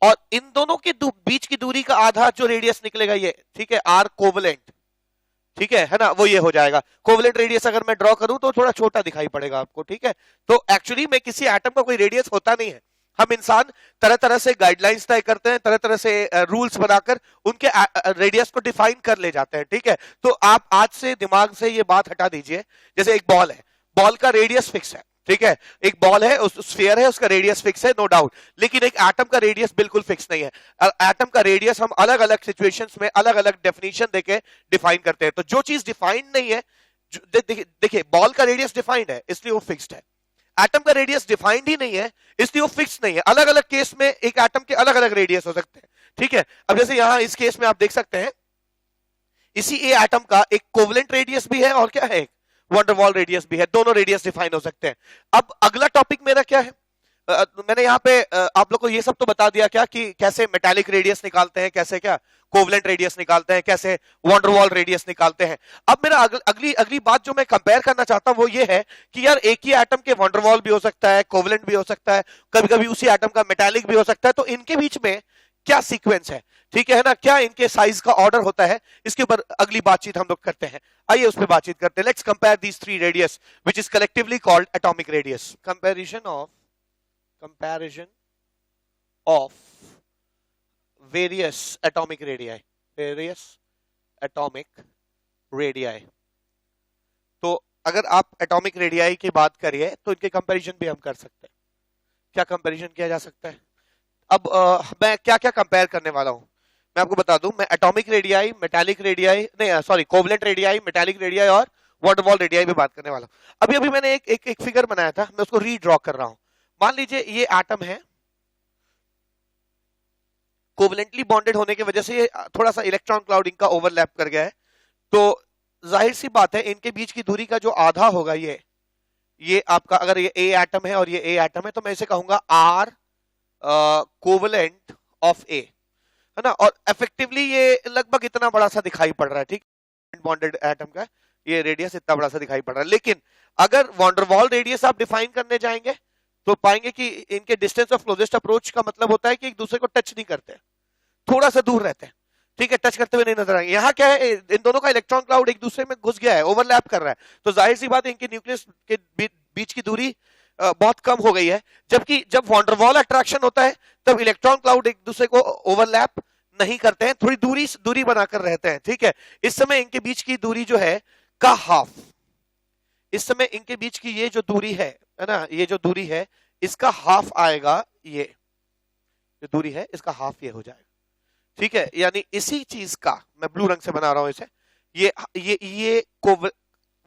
और इन दोनों के बीच की दूरी का आधा जो रेडियस निकलेगा ये, ठीक है, आर कोवलेंट, ठीक है ना, वो ये हो जाएगा। कोवलेंट रेडियस अगर मैं ड्रॉ करूं तो थोड़ा छोटा दिखाई पड़ेगा आपको, ठीक है, तो एक्चुअली में किसी एटम का कोई रेडियस होता नहीं है, हम इंसान तरह तरह से गाइडलाइंस तय करते हैं, तरह तरह से रूल्स बनाकर उनके रेडियस को डिफाइन कर ले जाते हैं, ठीक है, तो आप आज से दिमाग से ये बात हटा दीजिए, जैसे एक बॉल है, बॉल का रेडियस फिक्स है, ठीक है, एक बॉल है, उस स्फीयर है, उसका रेडियस फिक्स है, नो डाउट, लेकिन एक एटम का रेडियस बिल्कुल फिक्स नहीं है। एटम का रेडियस हम अलग अलग सिचुएशंस में अलग अलग डेफिनेशन देके डिफाइन करते हैं, तो जो चीज डिफाइंड नहीं है, देखिए बॉल का रेडियस डिफाइंड है इसलिए वो फिक्स्ड है, एटम का रेडियस डिफाइंड ही नहीं है इसलिए वो फिक्स नहीं है, अलग अलग केस में एक एटम के अलग अलग रेडियस हो सकते हैं, ठीक है। अब जैसे यहां इस केस में आप देख सकते हैं इसी ए एटम का एक कोवलेंट रेडियस भी है और क्या है, एक वॉन डेर वाल रेडियस भी है, दोनों रेडियस डिफाइन हो सकते हैं। अब अगला टॉपिक मेरा क्या है, मैंने यहाँ पे आप लोग को ये सब तो बता दिया क्या कि कैसे मेटालिक रेडियस निकालते हैं, कैसे क्या कोवलेंट रेडियस निकालते हैं, कैसे वॉन डेर वाल रेडियस निकालते हैं। अब मेरा अगली बात जो मैं कंपेयर करना चाहता हूं वो ये है कि यार एक ही एटम के वॉन डेर वाल भी हो सकता है, कोवलेंट भी हो सकता है, कभी कभी उसी एटम का मेटालिक भी हो सकता है, तो इनके बीच में क्या सीक्वेंस है, ठीक है ना, क्या इनके साइज का ऑर्डर होता है, इसके ऊपर अगली बातचीत हम लोग करते हैं। आइए उस पर बातचीत करते हैं। Let's compare these three radius which is collectively called atomic radius. Comparison of various atomic radii, तो अगर आप एटॉमिक रेडियाई की बात करिए तो इनके कंपैरिजन भी हम कर सकते हैं। क्या कंपैरिजन किया जा सकता है? अब मैं क्या क्या कंपेयर करने वाला हूं मैं आपको बता दूं। मैं एटॉमिक रेडियाई, मेटालिक रेडियाई, नहीं sorry covalent radii, metallic radii और वॉन डेर वाल रेडियाई पे बात करने वाला हूं। अभी अभी मैंने एक फिगर बनाया था, मैं उसको रीड्रॉ कर रहा हूं। मान लीजिए ये एटम है, कोवलेंटली बॉन्डेड होने की वजह से ये थोड़ा सा इलेक्ट्रॉन क्लाउड इनका ओवरलैप कर गया है, तो जाहिर सी बात है इनके बीच की दूरी का जो आधा होगा ये आपका, अगर ये ए एटम है और ये ए एटम है तो मैं इसे कहूंगा आर कोवलेंट ऑफ ए, है ना, और इफेक्टिवली ये लगभग इतना बड़ा सा दिखाई पड़ रहा है, ठीक, बॉन्डेड एटम का ये रेडियस इतना बड़ा सा दिखाई पड़ रहा है। लेकिन अगर वॉन डेर वाल रेडियस आप डिफाइन करने जाएंगे तो पाएंगे कि इनके डिस्टेंस ऑफ क्लोजेस्ट अप्रोच का मतलब होता है कि एक दूसरे को टच नहीं करते, थोड़ा सा दूर रहते हैं, ठीक है, टच करते हुए नहीं नजर आएंगे। यहाँ क्या है, इन दोनों का इलेक्ट्रॉन क्लाउड एक दूसरे में घुस गया है, ओवरलैप कर रहा है, तो जाहिर सी बात है इनके न्यूक्लियस के बीच की दूरी बहुत कम हो गई है। जबकि जब वॉन डेर वाल अट्रैक्शन होता है तब इलेक्ट्रॉन क्लाउड एक दूसरे को ओवरलैप नहीं करते हैं, थोड़ी दूरी बनाकर रहते हैं, ठीक है। इस समय इनके बीच की दूरी जो है का हाफ, इस समय इनके बीच की ये जो दूरी है ना, ये जो दूरी है इसका हाफ आएगा, ये जो दूरी है इसका हाफ ये हो जाएगा, ठीक है। यानी इसी चीज का मैं ब्लू रंग से बना रहा हूं इसे, ये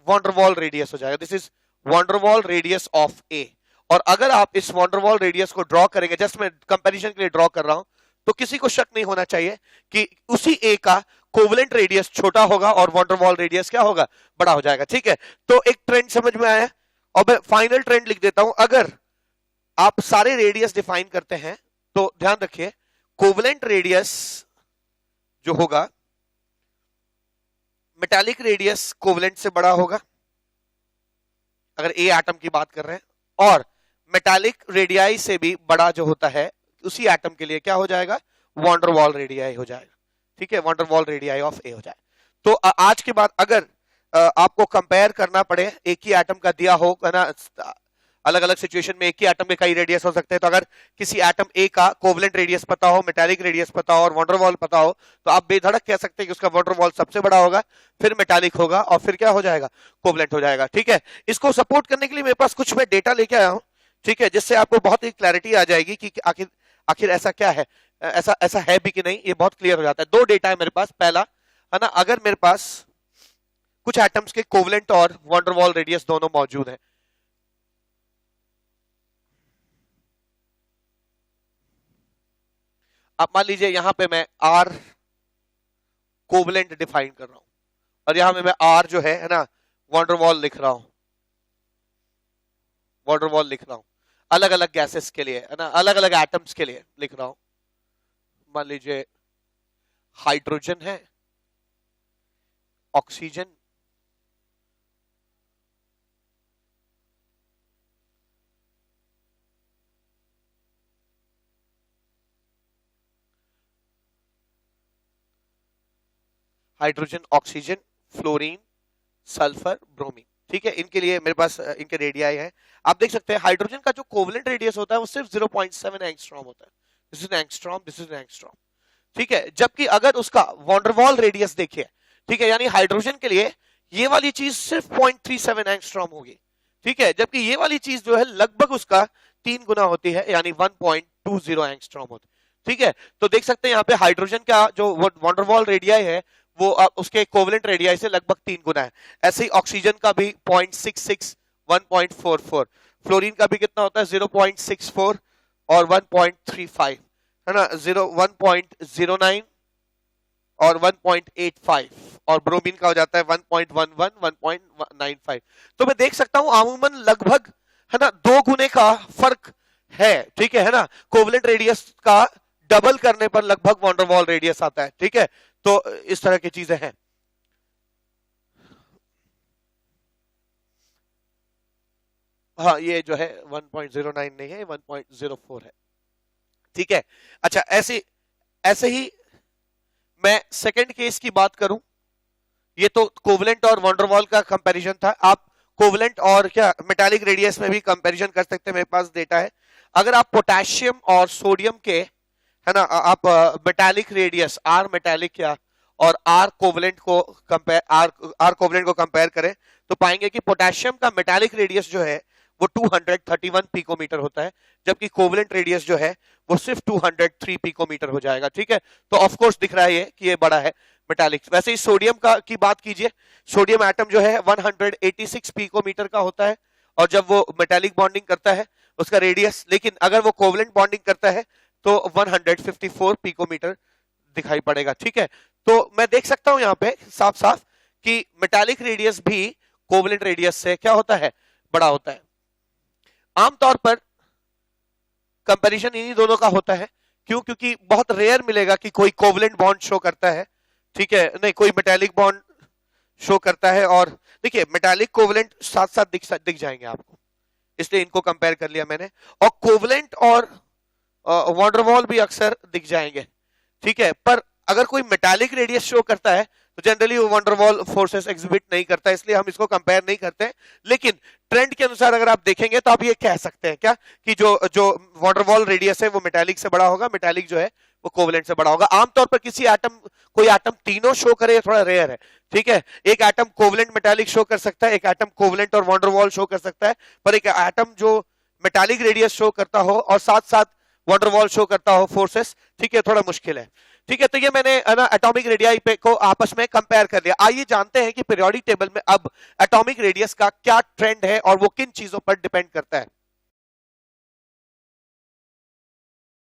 वॉन डेर वाल रेडियस हो जाएगा। This is van der Waals radius of A. और अगर आप इस वॉन डेर वाल रेडियस को ड्रॉ करेंगे, जस्ट मैं कंपैरिजन के लिए ड्रॉ कर रहा हूं, तो किसी को शक नहीं होना चाहिए कि उसी ए का कोवलेंट रेडियस छोटा होगा और वॉन डेर वाल रेडियस क्या होगा, बड़ा हो जाएगा, ठीक है। तो एक ट्रेंड समझ में आया, और मैं फाइनल ट्रेंड लिख देता हूं। अगर आप सारे रेडियस डिफाइन करते हैं तो ध्यान रखिए कोवलेंट रेडियस जो होगा, मेटालिक रेडियस कोवलेंट से बड़ा होगा अगर ए एटम की बात कर रहे हैं, और मेटालिक रेडियाई से भी बड़ा जो होता है उसी एटम के लिए क्या हो जाएगा, वॉन डेर वाल रेडियाई हो जाएगा। ठीक है, van der Waals radii of A हो जाए। तो आज के बाद अगर आपको कंपेयर करना पड़े, एक ही एटम का दिया हो ना, अलग अलग सिचुएशन में एक ही एटम में कई रेडियस हो सकते हैं, तो अगर किसी एटम ए का कोवलेंट रेडियस पता हो, मेटालिक रेडियस पता हो और वॉन डेर वाल पता हो, तो आप बेधड़क कह सकते हैं कि उसका वॉन डेर वाल सबसे बड़ा होगा, फिर मेटालिक होगा और फिर क्या हो जाएगा, कोवलेंट हो जाएगा। ठीक है, इसको सपोर्ट करने के लिए मेरे पास कुछ मैं डेटा लेके आया हूं, ठीक है, जिससे आपको बहुत ही क्लैरिटी आ जाएगी कि आखिर आखिर ऐसा क्या है, ऐसा है भी कि नहीं, ये बहुत क्लियर हो जाता है। दो डेटा है मेरे पास। पहला है ना, अगर मेरे पास कुछ एटम्स के कोवलेंट और वॉन डेर वाल रेडियस दोनों मौजूद है, अब मान लीजिए यहां पे मैं आर कोवलेंट डिफाइन कर रहा हूं और यहां में मैं आर जो है ना वॉन डेर वाल लिख रहा हूं, वॉन डेर वाल लिख रहा हूं अलग अलग गैसेस के लिए, है ना, अलग अलग एटम्स के लिए लिख रहा हूं। मान लीजिए हाइड्रोजन है, oxygen, hydrogen, oxygen, fluorine, sulphur, bromine. ठीक है, इनके लिए मेरे पास इनके रेडियाई है। आप देख सकते हैं हाइड्रोजन का जो कोवलेंट रेडियस होता है वो सिर्फ 0.7 एंगस्ट्रॉम होता है। This is angstrom, this is angstrom. ठीक है, जबकि अगर उसका वॉन डेर वाल रेडियस देखिए, ठीक है, यानी हाइड्रोजन के लिए ये वाली चीज सिर्फ 0.37 एंगस्ट्रॉम होगी। ठीक है, जबकि ये वाली चीज जो है लगभग उसका 3 गुना होती है, यानी 1.20 एंगस्ट्रॉम होती है। ठीक है, तो देख सकते हैं यहाँ पे हाइड्रोजन का जो वॉन डेर वाल रेडियाई है वो उसके कोवलेंट रेडियाई से लगभग 3 गुना है। ऐसे ही ऑक्सीजन का भी 0.66, 1.44, फ्लोरीन का भी कितना होता है 0.64 और 1.35, है ना, 1.09 और 1.85, और ब्रोमीन का हो जाता है 1.11, 1.95। तो मैं देख सकता हूं अमूमन लगभग, है ना, 2 गुने का फर्क है। ठीक है ना, कोवलेंट रेडियस का डबल करने पर लगभग वॉन डेर वाल रेडियस आता है। ठीक है, तो इस तरह की चीजें हैं। हाँ, ये जो है 1.09 नहीं है, 1.04 है। ठीक है, अच्छा, ऐसे ऐसे ही मैं सेकंड केस की बात करूं, ये तो कोवलेंट और वॉन डेर वाल का कंपैरिजन था। आप कोवलेंट और क्या मेटालिक रेडियस में भी कंपैरिजन कर सकते हैं, मेरे पास डेटा है। अगर आप पोटेशियम और सोडियम के, है ना, आप मेटालिक रेडियस आर मेटालिक या और आर कोवलेंट को कंपेयर करें तो पाएंगे कि पोटेशियम का मेटालिक रेडियस जो है वो 231 पिकोमीटर होता है, जबकि कोवलेंट रेडियस जो है वो सिर्फ 203 पिकोमीटर हो जाएगा। ठीक है, तो ऑफ कोर्स दिख रहा है ये कि ये बड़ा है मेटालिक। वैसे ही सोडियम का की बात कीजिए, सोडियम एटम जो है 186 पिकोमीटर का होता है और जब वो मेटालिक बॉन्डिंग करता है उसका रेडियस, लेकिन अगर वो कोवलेंट बॉन्डिंग करता है तो 154 पिकोमीटर दिखाई पड़ेगा। ठीक है, तो मैं देख सकता हूं यहां पे साफ साफ कि मेटालिक रेडियस भी कोवलेंट रेडियस से क्या होता है, बड़ा होता है। आमतौर पर कंपैरिजन इन्हीं दोनों का होता है। क्यों? क्योंकि बहुत रेयर मिलेगा कि कोई कोवलेंट बॉन्ड शो करता है, ठीक है, नहीं कोई मेटालिक बॉन्ड शो करता है। और देखिए मेटालिक कोवलेंट साथ साथ दिख जाएंगे आपको, इसलिए इनको कंपेयर कर लिया मैंने। और कोवलेंट और वॉन डेर वाल भी अक्सर दिख जाएंगे। ठीक है, पर अगर कोई मेटालिक रेडियस शो करता है तो जनरली वो van der Waals forces exhibit नहीं करता, इसलिए हम इसको कंपेयर नहीं करते। लेकिन ट्रेंड के अनुसार अगर आप देखेंगे तो आप ये कह सकते हैं क्या कि जो जो वॉन डेर वाल रेडियस है वो मेटालिक से बड़ा होगा, मेटालिक जो है वो कोवलेंट से बड़ा होगा। आमतौर पर किसी एटम, कोई एटम तीनों शो करे थोड़ा रेयर है। ठीक है, एक एटम कोवलेंट मेटालिक शो कर सकता है, एक एटम कोवलेंट और वॉन डेर वाल शो कर सकता है, पर एक एटम जो मेटालिक रेडियस शो करता हो और साथ साथ वॉन डेर वाल शो करता हो फोर्सेस, ठीक है, थोड़ा मुश्किल है। ठीक है, तो ये मैंने ना एटॉमिक रेडियाई पे को आपस में कंपेयर कर लिया। आइए जानते हैं कि पीरियोडिक टेबल में अब एटॉमिक रेडियस का क्या ट्रेंड है और वो किन चीजों पर डिपेंड करता है।